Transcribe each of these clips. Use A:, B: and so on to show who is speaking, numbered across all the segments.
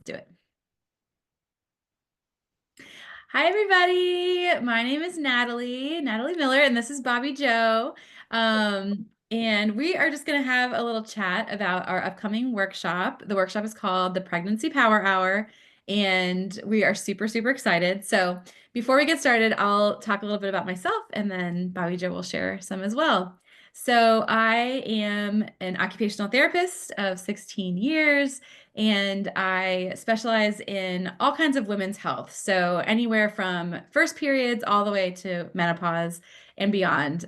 A: do it. Hi, everybody. My name is Natalie Miller, and this is Bobby Joe. And we are just going to have a little chat about our upcoming workshop. The workshop is called the Pregnancy Power Hour, and we are super, super excited. So before we get started, I'll talk a little bit about myself, and then Bobby Joe will share some as well. So I am an occupational therapist of 16 years and I specialize in all kinds of women's health. So anywhere from first periods all the way to menopause and beyond.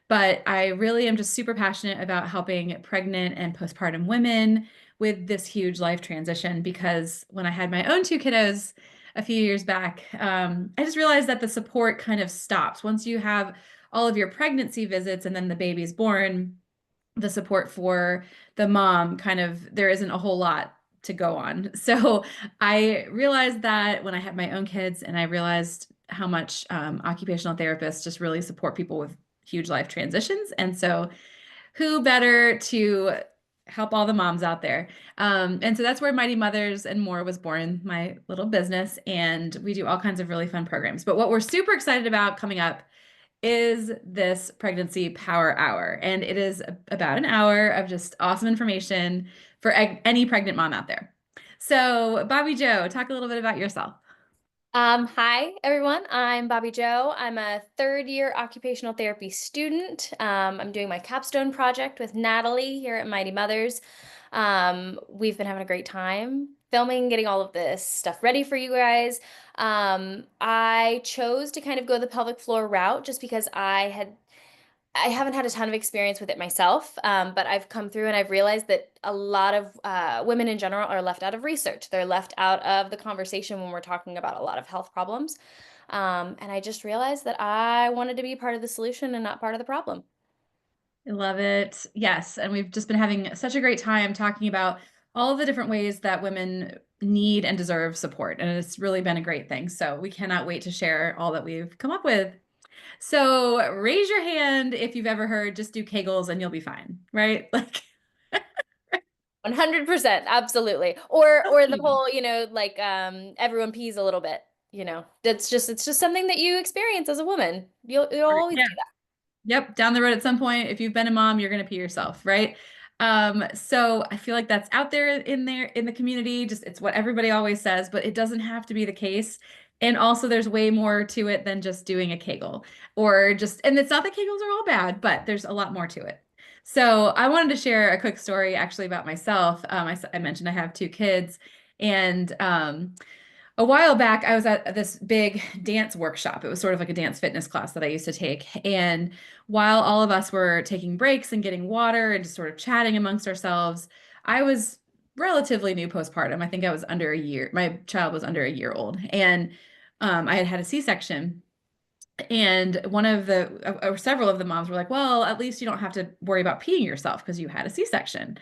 A: But I really am just super passionate about helping pregnant and postpartum women with this huge life transition because when I had my own two kiddos a few years back, I just realized that the support kind of stops. Once you have all of your pregnancy visits and then the baby's born, the support for the mom kind of there isn't a whole lot to go on. So I realized that when I had my own kids and I realized how much occupational therapists just really support people with huge life transitions. And so who better to help all the moms out there? And so that's where Mighty Mothers and More was born, my little business. And we do all kinds of really fun programs. But what we're super excited about coming up is this pregnancy power hour. And it is about an hour of just awesome information for any pregnant mom out there. So, Bobby Joe, talk a little bit about yourself.
B: Hi, everyone. I'm Bobby Joe. I'm a third year occupational therapy student. I'm doing my capstone project with Natalie here at Mighty Mothers. We've been having a great time filming, getting all of this stuff ready for you guys. I chose to kind of go the pelvic floor route just because I haven't had a ton of experience with it myself, but I've come through and I've realized that a lot of women in general are left out of research. They're left out of the conversation when we're talking about a lot of health problems. And I just realized that I wanted to be part of the solution and not part of the problem.
A: I love it. Yes. And we've just been having such a great time talking about all of the different ways that women need and deserve support. And it's really been a great thing. So we cannot wait to share all that we've come up with. So raise your hand if you've ever heard just do Kegels and you'll be fine, right? Like
B: 100%, absolutely. Or the whole, like everyone pees a little bit, it's just something that you experience as a woman. You'll always
A: yeah.
B: do that.
A: Yep, down the road at some point, if you've been a mom, you're gonna pee yourself, right? So I feel like that's out there in the community. Just it's what everybody always says, but it doesn't have to be the case. And also there's way more to it than just doing a Kegel or just, and it's not that Kegels are all bad, but there's a lot more to it. So I wanted to share a quick story actually about myself. I mentioned I have two kids and a while back, I was at this big dance workshop. It was sort of like a dance fitness class that I used to take. And while all of us were taking breaks and getting water and just sort of chatting amongst ourselves, I was relatively new postpartum. I think I was under a year. My child was under a year old. And I had had a C-section. And one of or several of the moms were like, well, at least you don't have to worry about peeing yourself because you had a C-section.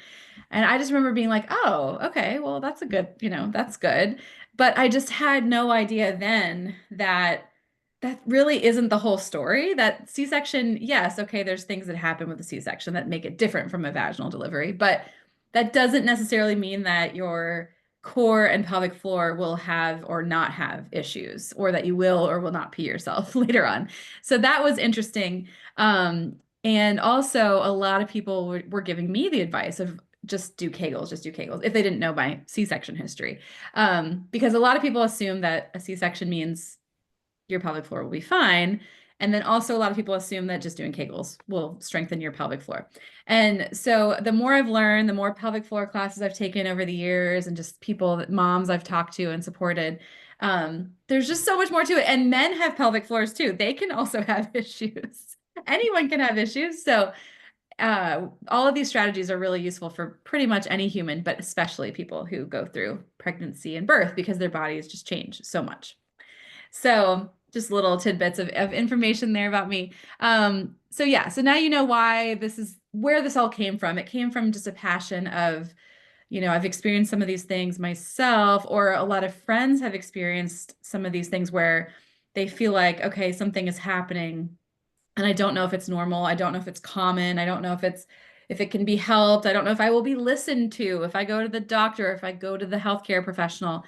A: And I just remember being like, oh, okay, well, that's a good, that's good. But I just had no idea then that that really isn't the whole story. That C-section, yes, okay, there's things that happen with the C-section that make it different from a vaginal delivery, but that doesn't necessarily mean that your core and pelvic floor will have or not have issues, or that you will or will not pee yourself later on. So that was interesting. And also, a lot of people were giving me the advice of just do Kegels, if they didn't know my C-section history. Because a lot of people assume that a C-section means your pelvic floor will be fine. And then also a lot of people assume that just doing Kegels will strengthen your pelvic floor. And so the more I've learned, the more pelvic floor classes I've taken over the years and just people, moms I've talked to and supported, there's just so much more to it. And men have pelvic floors too. They can also have issues. Anyone can have issues. So all of these strategies are really useful for pretty much any human, but especially people who go through pregnancy and birth because their bodies just change so much. So just little tidbits of information there about me. So yeah, so now you know why this is where this all came from. It came from just a passion of, I've experienced some of these things myself, or a lot of friends have experienced some of these things where they feel like, okay, something is happening and I don't know if it's normal. I don't know if it's common. I don't know if if it can be helped. I don't know if I will be listened to if I go to the doctor, if I go to the healthcare professional.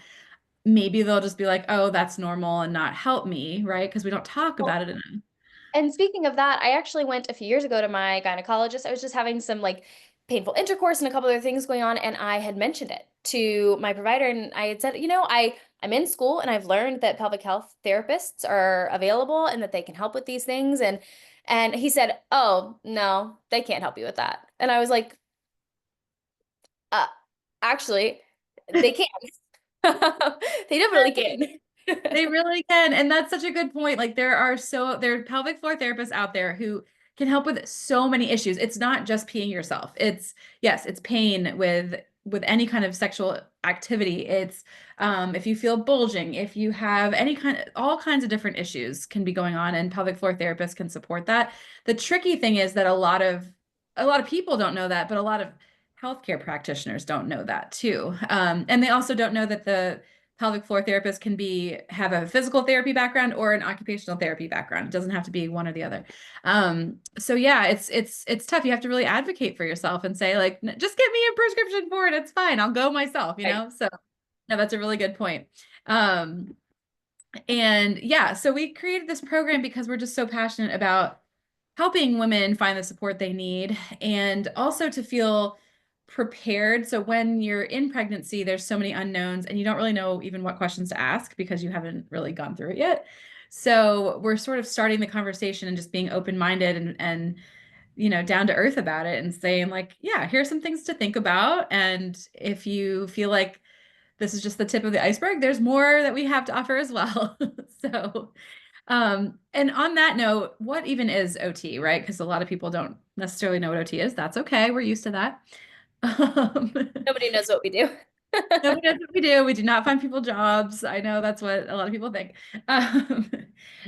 A: Maybe they'll just be like, oh, that's normal and not help me, right? Because we don't talk
B: Well,
A: about it enough.
B: and speaking of that, I actually went a few years ago to my gynecologist. I was just having some like painful intercourse and a couple other things going on, and I had mentioned it to my provider, and I had said, I'm in school and I've learned that pelvic health therapists are available and that they can help with these things. And he said, "Oh, no, they can't help you with that." And I was like, uh, actually, they can. They definitely can.
A: They really can. And that's such a good point. Like there are pelvic floor therapists out there who can help with so many issues. It's not just peeing yourself. It's yes, it's pain with any kind of sexual activity. It's if you feel bulging, if you have any kind of all kinds of different issues can be going on and pelvic floor therapists can support that. The tricky thing is that a lot of people don't know that, but a lot of healthcare practitioners don't know that too. And they also don't know that the pelvic floor therapist can have a physical therapy background or an occupational therapy background. It doesn't have to be one or the other. So yeah, it's tough. You have to really advocate for yourself and say like, just get me a prescription for it. It's fine. I'll go myself, you
B: Right.
A: know? So no, that's a really good point. Um, and yeah, so we created this program because we're just so passionate about helping women find the support they need and also to feel prepared. So when you're in pregnancy, there's so many unknowns and you don't really know even what questions to ask because you haven't really gone through it yet. So we're sort of starting the conversation and just being open-minded and down to earth about it and saying like, yeah, here's some things to think about. And if you feel like this is just the tip of the iceberg, there's more that we have to offer as well. So and on that note, what even is OT, right? Because a lot of people don't necessarily know what OT is. That's okay. We're used to that. Um,
B: Nobody knows what we do.
A: Nobody knows what we do. We do not find people jobs. I know that's what a lot of people think. Um,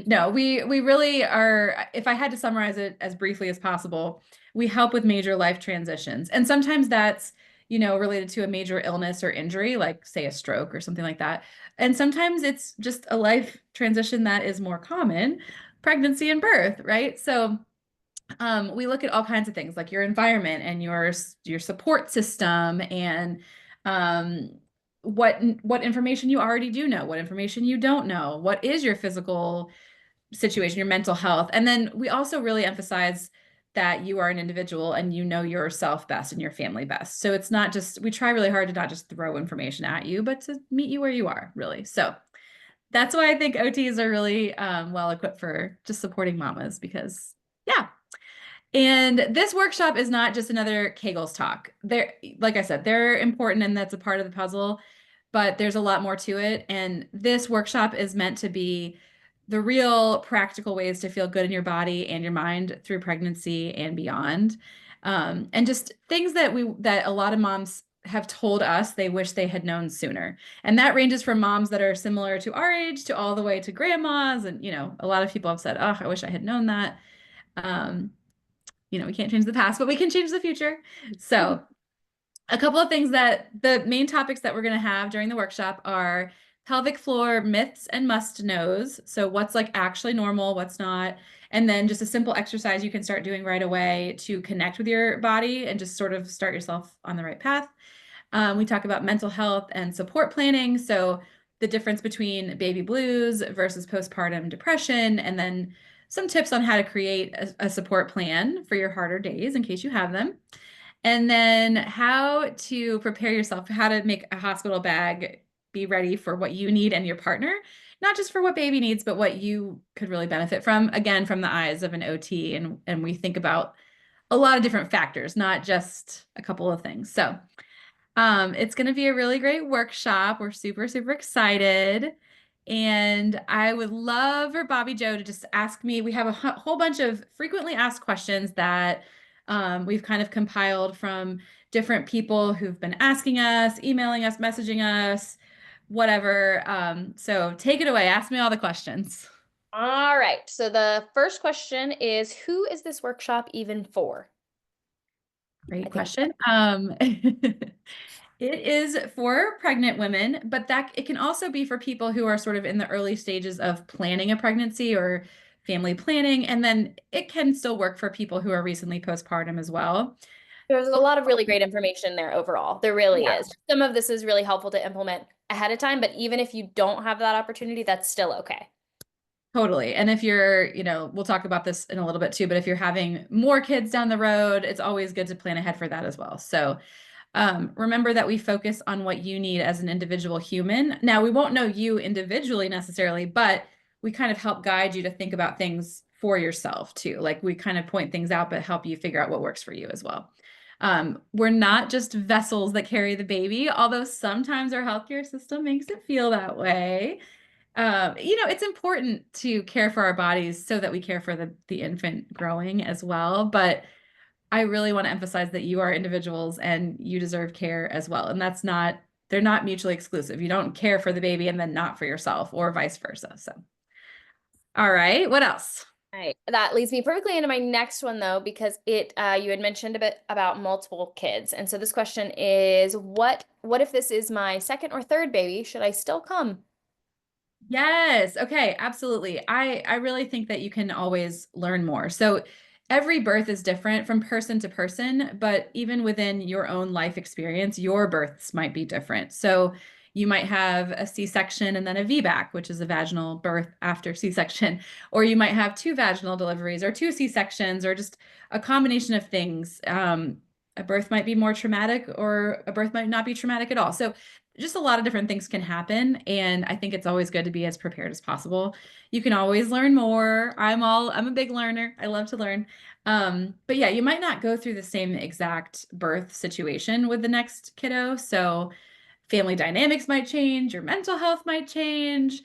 A: no, we really are. If I had to summarize it as briefly as possible, we help with major life transitions, and sometimes that's related to a major illness or injury, like say a stroke or something like that. And sometimes it's just a life transition that is more common, pregnancy and birth, right? So we look at all kinds of things like your environment and your support system and um, what information you already do know, what information you don't know, what is your physical situation, your mental health. And then we also really emphasize that you are an individual and you know yourself best and your family best. So it's not just, we try really hard to not just throw information at you, but to meet you where you are, really. So that's why I think OTs are really well equipped for just supporting mamas because, yeah, and this workshop is not just another Kegels talk. Like I said, they're important and that's a part of the puzzle, but there's a lot more to it. And this workshop is meant to be the real practical ways to feel good in your body and your mind through pregnancy and beyond. And just things that a lot of moms have told us they wish they had known sooner. And that ranges from moms that are similar to our age to all the way to grandmas. And, a lot of people have said, oh, I wish I had known that. Um, we can't change the past, but we can change the future. So, a couple of things that the main topics that we're going to have during the workshop are pelvic floor myths and must knows. So, what's like actually normal, what's not, and then just a simple exercise you can start doing right away to connect with your body and just sort of start yourself on the right path. We talk about mental health and support planning. So, the difference between baby blues versus postpartum depression, and then some tips on how to create a support plan for your harder days in case you have them. And then how to prepare yourself, how to make a hospital bag be ready for what you need and your partner, not just for what baby needs, but what you could really benefit from, again, from the eyes of an OT. And we think about a lot of different factors, not just a couple of things. So it's going to be a really great workshop. We're super, super excited. And I would love for Bobby Joe to just ask me. We have a whole bunch of frequently asked questions that we've kind of compiled from different people who've been asking us, emailing us, messaging us, whatever. So take it away. Ask me all the questions.
B: All right. So the first question is, who is this workshop even for? I
A: Great
B: think.
A: question. It is for pregnant women, but that it can also be for people who are sort of in the early stages of planning a pregnancy or family planning. And then it can still work for people who are recently postpartum as well.
B: There's a lot of really great information there overall. There really is. Some of this is really helpful to implement ahead of time, but even if you don't have that opportunity, that's still okay.
A: Totally. And if you're, we'll talk about this in a little bit too, but if you're having more kids down the road, it's always good to plan ahead for that as well. So remember that we focus on what you need as an individual human. Now, we won't know you individually necessarily, but we kind of help guide you to think about things for yourself too. Like we kind of point things out, but help you figure out what works for you as well. We're not just vessels that carry the baby, although sometimes our healthcare system makes it feel that way. It's important to care for our bodies so that we care for the infant growing as well. But I really want to emphasize that you are individuals and you deserve care as well. And they're not mutually exclusive. You don't care for the baby and then not for yourself or vice versa. So, all right, what else?
B: Right. That leads me perfectly into my next one though, because you had mentioned a bit about multiple kids. And so this question is what if this is my second or third baby? Should I still come?
A: Yes. Okay. Absolutely. I really think that you can always learn more. So every birth is different from person to person, but even within your own life experience, your births might be different. So you might have a C-section and then a VBAC, which is a vaginal birth after C-section, or you might have two vaginal deliveries or two C-sections or just a combination of things. A birth might be more traumatic or a birth might not be traumatic at all. So just a lot of different things can happen, and I think it's always good to be as prepared as possible. You can always learn more. I'm a big learner. I love to learn. But yeah, you might not go through the same exact birth situation with the next kiddo. So family dynamics might change, your mental health might change.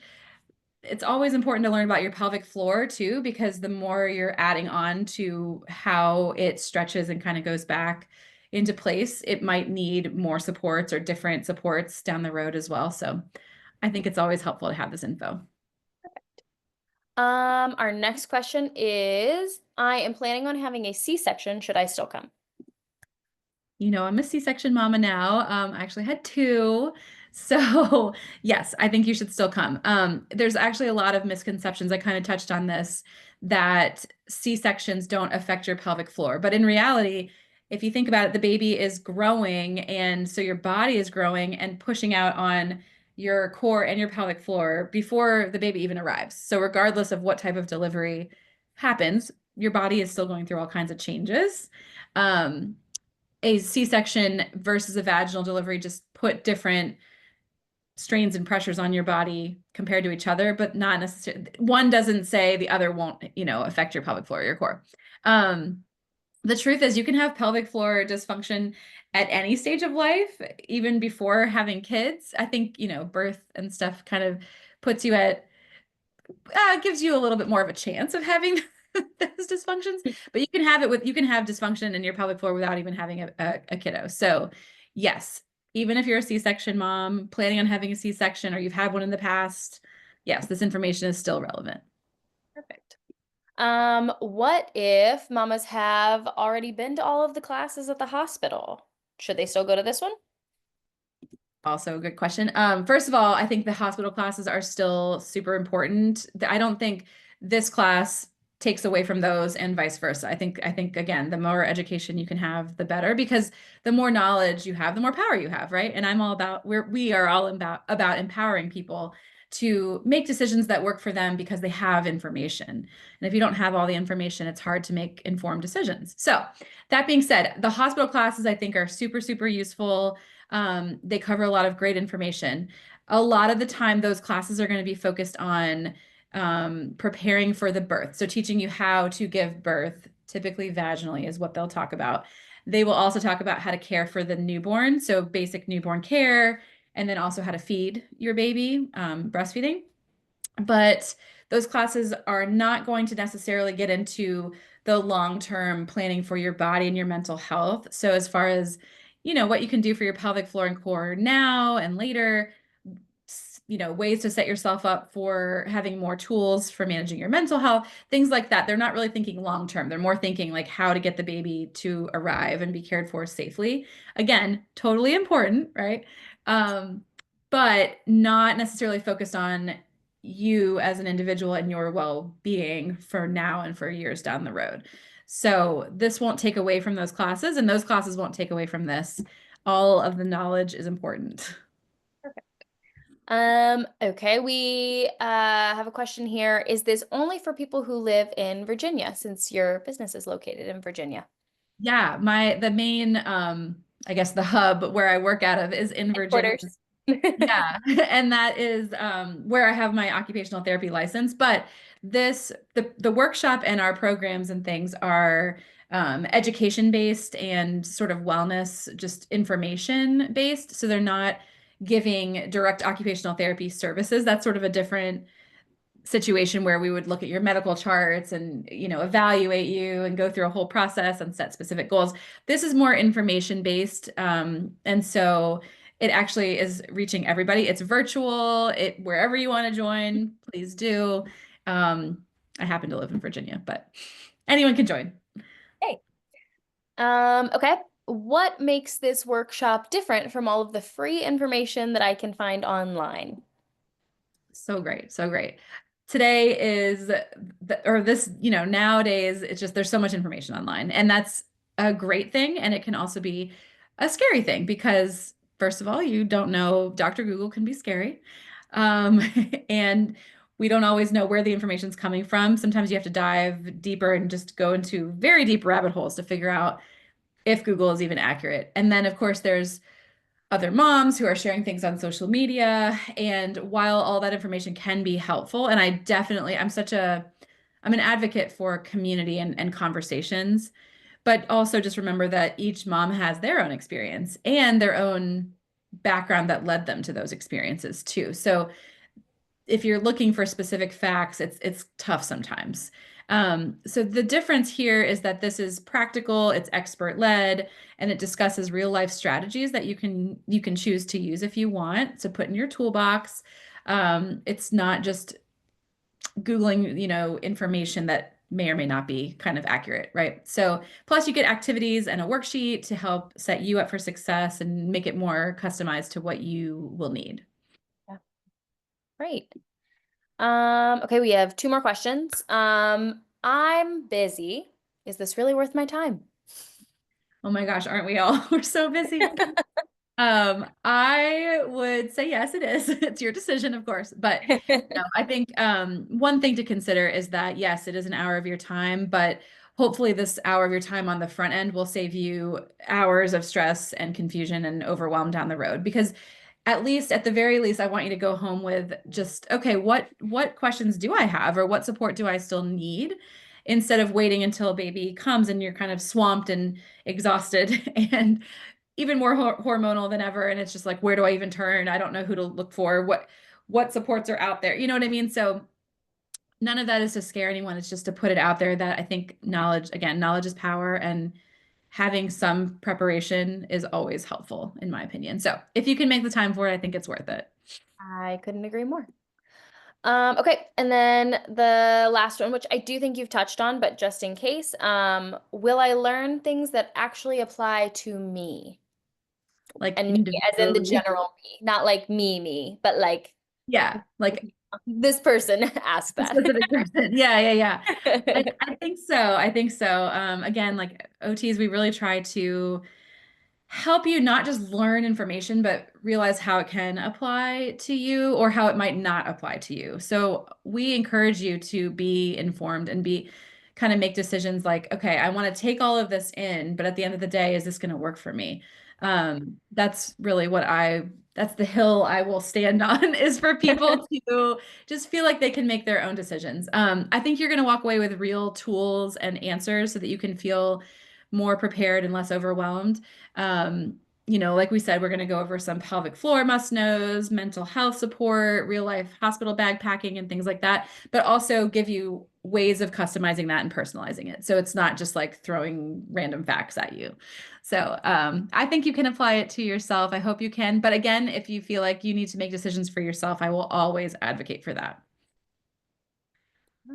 A: It's always important to learn about your pelvic floor too, because the more you're adding on to how it stretches and kind of goes back into place, it might need more supports or different supports down the road as well. So I think it's always helpful to have this info.
B: Our next question is, I am planning on having a C-section. Should I still come?
A: I'm a C-section mama now. I actually had two. So, yes, I think you should still come. There's actually a lot of misconceptions. I kind of touched on this that C-sections don't affect your pelvic floor. But in reality, if you think about it, the baby is growing, and so your body is growing and pushing out on your core and your pelvic floor before the baby even arrives. So, regardless of what type of delivery happens, your body is still going through all kinds of changes. Um, a C-section versus a vaginal delivery just put different strains and pressures on your body compared to each other, but not necessarily one doesn't say the other won't, affect your pelvic floor or your core. The truth is you can have pelvic floor dysfunction at any stage of life, even before having kids. I think, birth and stuff kind of puts you at gives you a little bit more of a chance of having those dysfunctions, but you can have dysfunction in your pelvic floor without even having a kiddo. So yes, even if you're a C-section mom planning on having a C-section or you've had one in the past, yes, this information is still relevant.
B: Perfect. What if mamas have already been to all of the classes at the hospital? Should they still go to this one?
A: Also a good question. First of all, I think the hospital classes are still super important. I don't think this class takes away from those and vice versa. I think again, the more education you can have, the better, because the more knowledge you have, the more power you have, right? And I'm all about we are all about empowering people to make decisions that work for them because they have information. And if you don't have all the information, it's hard to make informed decisions. So, that being said, the hospital classes I think are super, super useful. They cover a lot of great information. A lot of the time, those classes are going to be focused on preparing for the birth. So, teaching you how to give birth, typically vaginally, is what they'll talk about. They will also talk about how to care for the newborn, so basic newborn care, and then also how to feed your baby, breastfeeding. But those classes are not going to necessarily get into the long-term planning for your body and your mental health. So as far as, what you can do for your pelvic floor and core now and later, ways to set yourself up for having more tools for managing your mental health, things like that. They're not really thinking long term. They're more thinking like how to get the baby to arrive and be cared for safely. Again, totally important, right? Um, but not necessarily focused on you as an individual and your well-being for now and for years down the road. So this won't take away from those classes, and those classes won't take away from this. All of the knowledge is important.
B: Okay, we have a question here. Is this only for people who live in Virginia, since your business is located in Virginia?
A: Yeah, the main I guess the hub where I work out of is in Virginia.
B: Headquarters.
A: Yeah, and that is where I have my occupational therapy license. But the workshop and our programs and things are education based and sort of wellness, just information based. So they're not giving direct occupational therapy services. That's sort of a different situation where we would look at your medical charts and evaluate you and go through a whole process and set specific goals. This is more information based, and so it actually is reaching everybody. It's virtual. It wherever you want to join, please do. I happen to live in Virginia, but anyone can join.
B: Hey. Okay. What makes this workshop different from all of the free information that I can find online?
A: So great, so great. Today is or this, nowadays it's just there's so much information online, and that's a great thing, and it can also be a scary thing because first of all, you don't know, Dr. Google can be scary. Um, and we don't always know where the information's coming from. Sometimes you have to dive deeper and just go into very deep rabbit holes to figure out if Google is even accurate. And then of course there's other moms who are sharing things on social media. And while all that information can be helpful, and I'm an advocate for community and conversations, but also just remember that each mom has their own experience and their own background that led them to those experiences too. So if you're looking for specific facts, it's tough sometimes. So the difference here is that this is practical, it's expert led, and it discusses real life strategies that you can choose to use if you want to put in your toolbox. It's not just Googling, information that may or may not be kind of accurate, right? So plus you get activities and a worksheet to help set you up for success and make it more customized to what you will need.
B: Yeah. Great. Okay, we have two more questions. I'm busy. Is this really worth my time?
A: Oh my gosh, aren't we all? We're so busy. I would say yes, it is. It's your decision, of course. But I think one thing to consider is that yes, it is an hour of your time, but hopefully this hour of your time on the front end will save you hours of stress and confusion and overwhelm down the road. Because at the very least, I want you to go home with just, okay, what questions do I have or what support do I still need? Instead of waiting until a baby comes and you're kind of swamped and exhausted and even more hormonal than ever, and it's just like, where do I even turn? I don't know who to look for. What supports are out there? You know what I mean? So none of that is to scare anyone. It's just to put it out there that I think knowledge is power, and having some preparation is always helpful, in my opinion. So if you can make the time for it, I think it's worth it.
B: I couldn't agree more. Okay, and then the last one, which I do think you've touched on, but just in case, will I learn things that actually apply to me?
A: Like
B: And me as in the
A: individually.
B: general me, not like me, but like
A: Yeah, like
B: this person asked
A: a
B: that.
A: specific person. Yeah, yeah, yeah. I think so. I think so. Again, like OTs, we really try to help you not just learn information, but realize how it can apply to you or how it might not apply to you. So we encourage you to be informed and be kind of make decisions like, okay, I want to take all of this in, but at the end of the day, is this going to work for me? That's really that's the hill I will stand on is for people to just feel like they can make their own decisions. I think you're going to walk away with real tools and answers so that you can feel more prepared and less overwhelmed. Um, like we said, we're going to go over some pelvic floor must-knows, mental health support, real life hospital bag packing, and things like that, but also give you ways of customizing that and personalizing it. So it's not just like throwing random facts at you. So I think you can apply it to yourself. I hope you can. But again, if you feel like you need to make decisions for yourself, I will always advocate for that.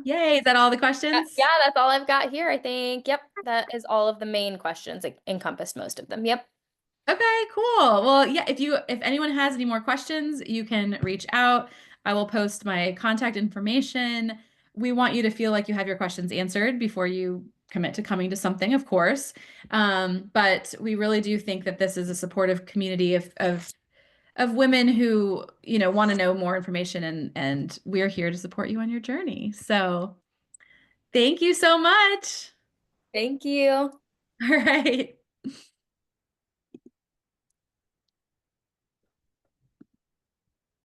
A: Yay, is that all the questions?
B: Yeah, that's all I've got here, I think. Yep, that is all of the main questions. It encompassed most of them. Yep.
A: Okay, cool. Well, yeah, if anyone has any more questions, you can reach out. I will post my contact information. We want you to feel like you have your questions answered before you commit to coming to something, of course. But we really do think that this is a supportive community of women who, want to know more information, and we're here to support you on your journey. So thank you so much.
B: Thank you.
A: All right.